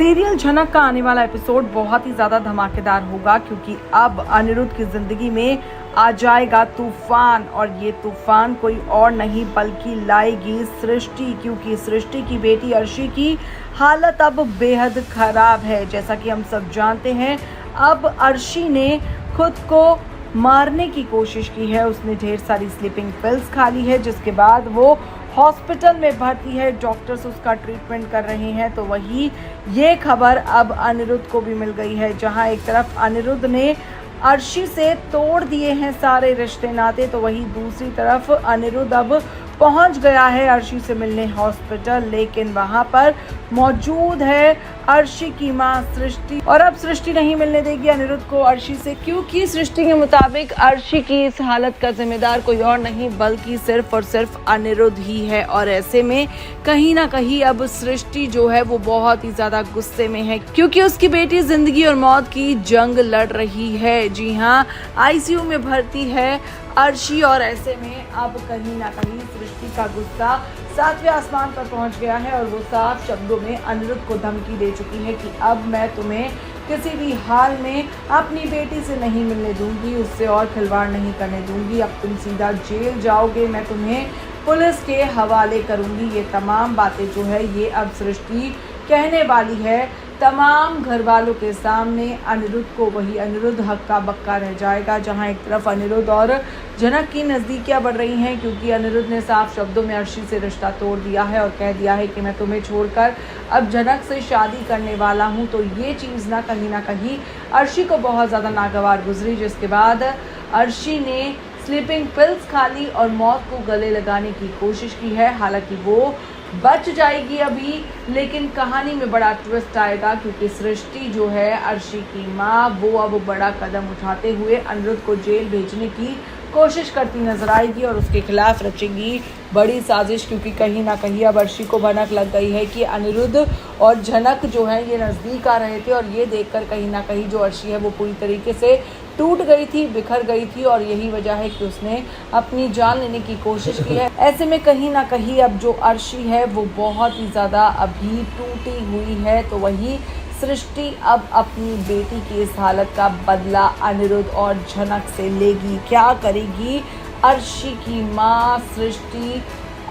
Serial झनक का आने वाला एपिसोड बहुत ही ज्यादा धमाकेदार होगा, क्योंकि अब अनिरुद्ध की जिंदगी में आ जाएगा तूफान। और ये तूफान कोई और नहीं बल्कि लाएगी सृष्टि, क्योंकि सृष्टि की बेटी अर्शी की हालत अब बेहद खराब है। जैसा कि हम सब जानते हैं, अब अर्शी ने खुद को मारने की कोशिश की है। उसने ढेर सारी स्लीपिंग पिल्स खा ली है, जिसके बाद वो हॉस्पिटल में भर्ती है। डॉक्टर्स उसका ट्रीटमेंट कर रहे हैं। तो वही ये खबर अब अनिरुद्ध को भी मिल गई है, जहां एक तरफ अनिरुद्ध ने अर्शी से तोड़ दिए हैं सारे रिश्ते नाते, तो वही दूसरी तरफ अनिरुद्ध अब पहुंच गया है अर्शी से मिलने हॉस्पिटल। लेकिन वहां पर मौजूद है अर्शी की मां सृष्टि, और अब सृष्टि नहीं मिलने देगी अनिरुद्ध को अर्शी से, क्योंकि सृष्टि के मुताबिक अर्शी की इस हालत का जिम्मेदार कोई और नहीं बल्कि सिर्फ और सिर्फ अनिरुद्ध ही है। और ऐसे में कहीं ना कहीं अब सृष्टि जो है वो बहुत ही ज्यादा गुस्से में है, क्योंकि उसकी बेटी जिंदगी और मौत की जंग लड़ रही है। जी हाँ, आईसीयू में भर्ती है अर्शी, और ऐसे में अब कहीं ना कहीं सृष्टि का गुस्सा 7वें आसमान पर पहुंच गया है, और वो साफ शब्दों में अनिरुद्ध को धमकी दे चुकी है कि अब मैं तुम्हें किसी भी हाल में अपनी बेटी से नहीं मिलने दूंगी, उससे और खिलवाड़ नहीं करने दूंगी। अब तुम सीधा जेल जाओगे, मैं तुम्हें पुलिस के हवाले करूंगी। ये तमाम बातें जो है ये अब सृष्टि कहने वाली है तमाम घर वालों के सामने। अनिरुद्ध को वही अनिरुद्ध हक्का बक्का रह जाएगा, जहां एक तरफ अनिरुद्ध और झनक की नज़दीकियां बढ़ रही हैं, क्योंकि अनिरुद्ध ने साफ शब्दों में अर्शी से रिश्ता तोड़ दिया है और कह दिया है कि मैं तुम्हें छोड़कर अब झनक से शादी करने वाला हूं। तो ये चीज़ ना कहीं अर्शी को बहुत ज़्यादा नागवार गुजरी, जिसके बाद अर्शी ने स्लीपिंग पिल्स खा ली और मौत को गले लगाने की कोशिश की है। हालांकि वो बच जाएगी अभी, लेकिन कहानी में बड़ा ट्विस्ट आएगा, क्योंकि सृष्टि जो है अर्शी की माँ, वो अब बड़ा कदम उठाते हुए अनिरुद्ध को जेल भेजने की कोशिश करती नजर आएगी और उसके खिलाफ रचेगी बड़ी साजिश, क्योंकि कहीं ना कहीं अब अर्शी को भनक लग गई है कि अनिरुद्ध और झनक जो है ये नज़दीक आ रहे थे, और ये देखकर कहीं ना कहीं जो अर्शी है वो पूरी तरीके से टूट गई थी, बिखर गई थी, और यही वजह है कि उसने अपनी जान लेने की कोशिश की है। ऐसे में कहीं ना कहीं अब जो अर्शी है वो बहुत ही ज़्यादा अभी टूटी हुई है। तो वही सृष्टि अब अपनी बेटी की इस हालत का बदला अनिरुद्ध और झनक से लेगी। क्या करेगी अर्शी की माँ सृष्टि?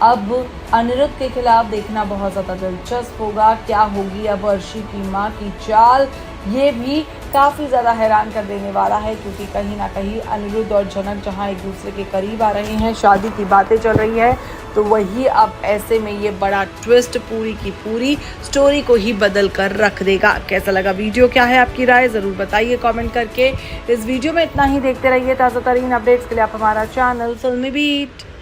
अब अनिरुद्ध के खिलाफ देखना बहुत ज़्यादा दिलचस्प होगा। क्या होगी अब अर्शी की माँ की चाल, ये भी काफ़ी ज़्यादा हैरान कर देने वाला है, क्योंकि कहीं ना कहीं अनिरुद्ध और झनक जहाँ एक दूसरे के करीब आ रहे हैं, शादी की बातें चल रही है, तो वही अब ऐसे में ये बड़ा ट्विस्ट पूरी की पूरी स्टोरी को ही बदल कर रख देगा। कैसा लगा वीडियो, क्या है आपकी राय, ज़रूर बताइए कमेंट करके। इस वीडियो में इतना ही, देखते रहिए ताज़ा तरीन अपडेट्स के लिए आप हमारा चैनल फिल्मी बीट।